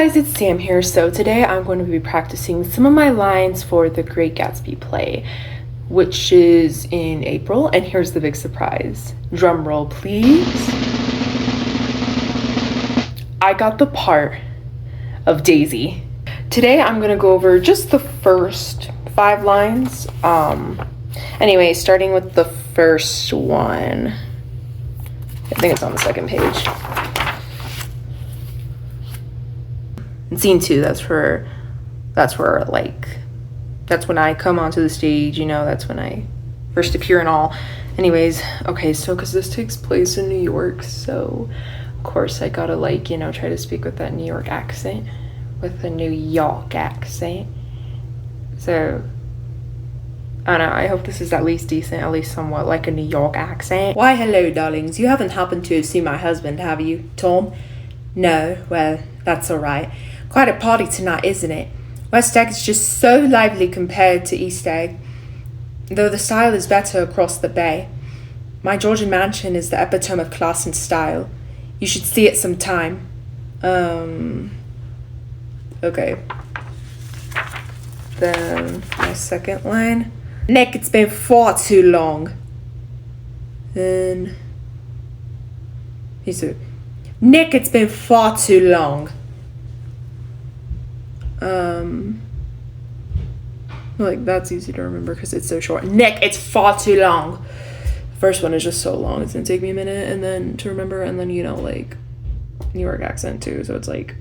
guys, it's Sam here. So today I'm going to be practicing some of my lines for the Great Gatsby play, which is in April. And here's the big surprise. Drum roll, please. I got the part of Daisy. Today I'm going to go over just the first 5 lines. Anyway, starting with the first one. I think it's on the second page. In scene 2, that's where like, that's when I come onto the stage, you know, that's when I first appear and all. Anyways, okay, so because this takes place in New York, so of course I gotta, like, you know, try to speak with that New York accent, So I don't know, I hope this is at least decent, at least somewhat like a New York accent. Why, hello, darlings. You haven't happened to see my husband, have you, Tom? No, well, that's all right. Quite a party tonight, isn't it? West Egg is just so lively compared to East Egg, though the style is better across the bay. My Georgian mansion is the epitome of class and style. You should see it sometime. Okay. Then my second line. Nick, it's been far too long. Then he said, Nick, it's been far too long. like, that's easy to remember because it's so short. Nick, it's far too long. First one is just so long, it's gonna take me a minute and then to remember, and then, you know, like, New York accent too, so it's like.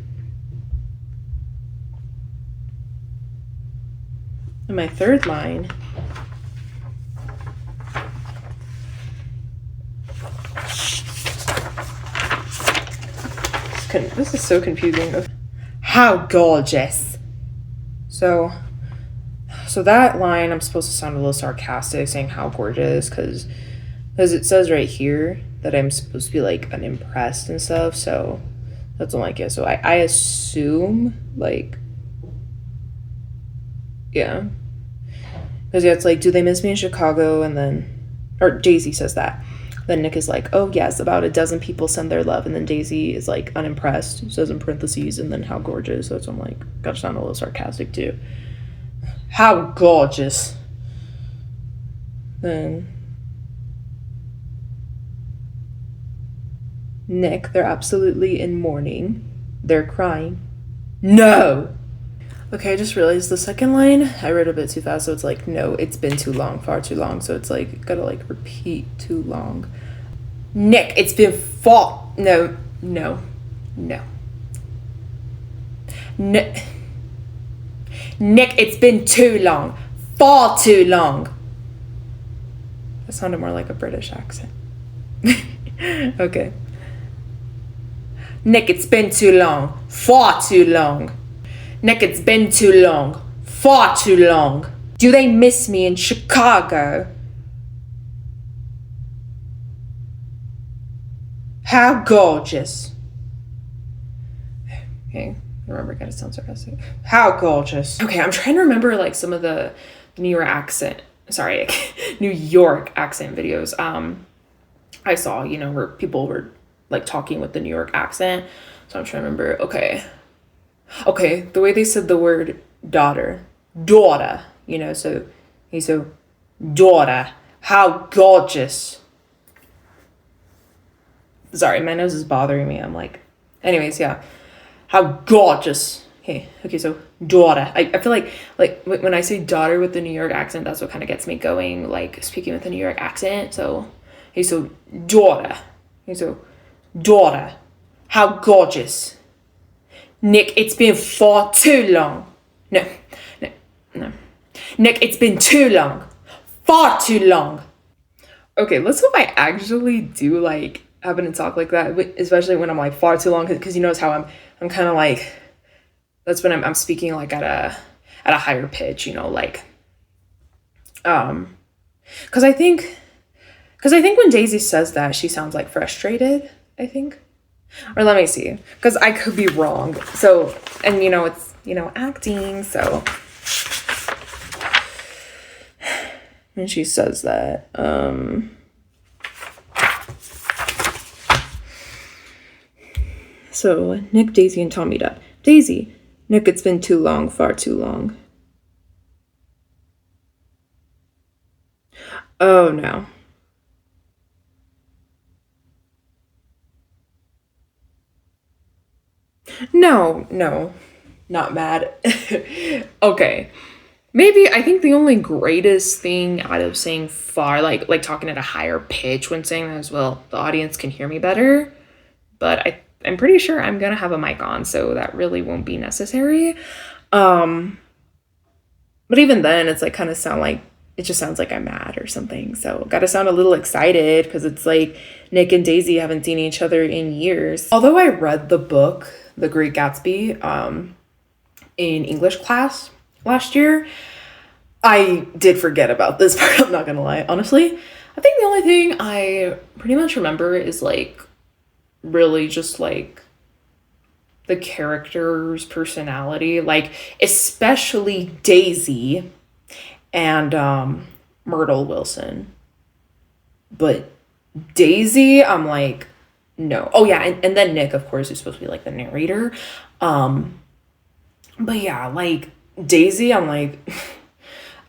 And my third line. This is so confusing. How gorgeous. So that line, I'm supposed to sound a little sarcastic, saying how gorgeous, because it says right here that I'm supposed to be, like, unimpressed and stuff, so that's all I get. So I assume, like, yeah. Because, yeah, it's like, do they miss me in Chicago? And then, or Daisy says that. Then Nick is like, oh, yes, about a dozen people send their love. And then Daisy is, like, unimpressed, says in parentheses, and then how gorgeous. So it's, I'm like, gotta sound a little sarcastic, too. How gorgeous. Then Nick, they're absolutely in mourning. They're crying. No. Okay, I just realized the second line, I read a bit too fast, so it's like, no, it's been too long, far too long. So it's like, gotta, like, repeat too long. Nick, it's been far. No. Nick, it's been too long. Far too long. That sounded more like a British accent. Okay. Nick, it's been too long. Far too long. Nick, it's been too long. Far too long. Do they miss me in Chicago? How gorgeous. Okay, remember, gotta sound sarcastic. How gorgeous. Okay, I'm trying to remember, like, some of the New York accent, New York accent videos I saw, you know, where people were, like, talking with the New York accent. So I'm trying to remember. Okay, the way they said the word daughter, you know, so he's so Daughter. How gorgeous. Sorry, my nose is bothering me. I'm like, anyways, yeah. How gorgeous. Okay, so daughter. I feel like when I say daughter with the New York accent, that's what kind of gets me going, like, speaking with the New York accent. So he's so Daughter. he's so Daughter. How gorgeous. Nick, it's been far too long. No. Nick, it's been too long. Far too long. Okay, let's hope I actually do, like, happen to talk like that, especially when I'm, like, far too long, because you notice how I'm kind of, like, that's when I'm speaking, like, at a higher pitch, you know, like, because I think when Daisy says that, she sounds, like, frustrated, I think. Or let me see, because I could be wrong. So, and, you know, it's, you know, acting, so. And she says that, So Nick, Daisy, and Tom meet up. Daisy. Nick, it's been too long, far too long. Oh no. No, not mad. Okay. Maybe I think the only greatest thing out of saying far, like talking at a higher pitch when saying that as well, the audience can hear me better. But I'm pretty sure I'm gonna have a mic on, so that really won't be necessary. Um, but even then, it's like kind of sound like it just sounds like I'm mad or something. So gotta sound a little excited because it's like Nick and Daisy haven't seen each other in years. Although I read the book, The Great Gatsby, in English class last year, I did forget about this part. I'm not gonna lie. Honestly, I think the only thing I pretty much remember is like really just like the character's personality, like especially Daisy and Myrtle Wilson. But Daisy, I'm like, no. Oh yeah, and then Nick, of course, is supposed to be like the narrator. But yeah, like Daisy, I'm like,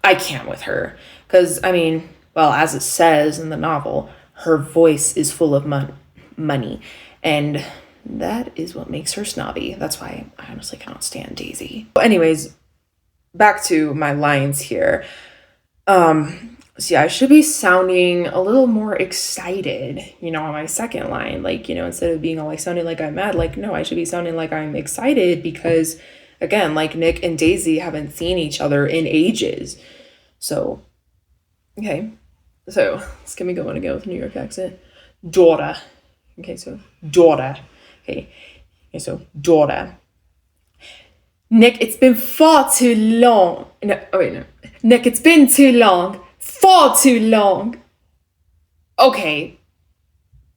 I can't with her. Because, I mean, well, as it says in the novel, her voice is full of money. And that is what makes her snobby. That's why I honestly cannot stand Daisy. But anyways, back to my lines here. So yeah, I should be sounding a little more excited, you know, on my second line. Like, you know, instead of being all like sounding like I'm mad, like, no, I should be sounding like I'm excited because, again, like Nick and Daisy haven't seen each other in ages. So, okay. So, let's get me going again with New York accent. Daughter. Okay, so, daughter. Okay, so, daughter. Nick, it's been far too long. No, oh wait, no. Nick, it's been too long. Far too long. Okay,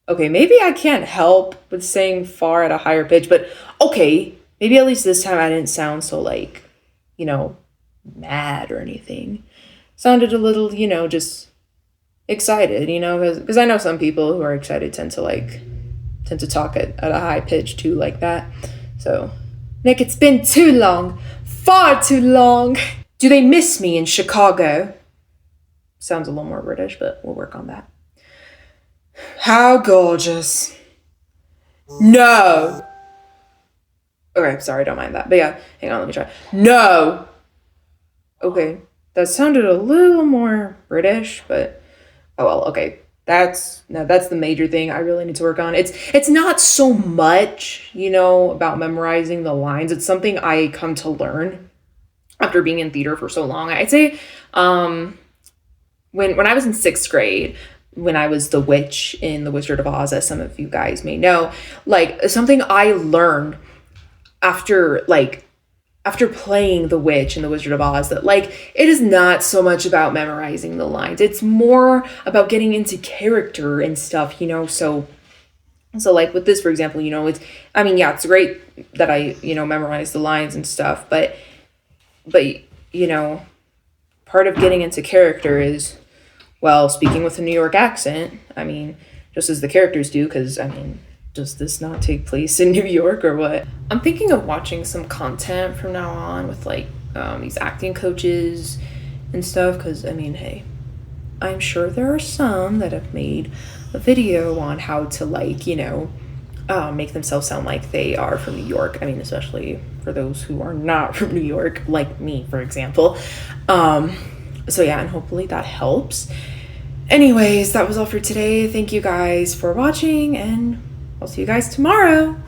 maybe I can't help with saying far at a higher pitch, but okay, maybe at least this time I didn't sound so like, you know, mad or anything. Sounded a little, you know, just excited, you know, because I know some people who are excited tend to talk at a high pitch too like that. So, Nick, it's been too long. Far too long. Do they miss me in Chicago? Sounds a little more British, but we'll work on that. How gorgeous. No. Okay, sorry, don't mind that. But yeah, hang on, let me try. No. Okay, that sounded a little more British, but oh well, okay. That's the major thing I really need to work on. It's not so much, you know, about memorizing the lines. It's something I come to learn after being in theater for so long. I'd say when I was in 6th grade, when I was the witch in The Wizard of Oz, as some of you guys may know, like something I learned after playing the witch in The Wizard of Oz, that like it is not so much about memorizing the lines. It's more about getting into character and stuff, you know. So like with this, for example, you know, it's great that I, you know, memorize the lines and stuff, but you know, part of getting into character is, well, speaking with a New York accent. I mean, just as the characters do, because I mean, does this not take place in New York or what? I'm thinking of watching some content from now on with like these acting coaches and stuff, because I mean, hey, I'm sure there are some that have made a video on how to, like, you know, make themselves sound like they are from New York. I mean, especially for those who are not from New York, like me, for example. So yeah, and hopefully that helps. Anyways, that was all for today. Thank you guys for watching, and I'll see you guys tomorrow.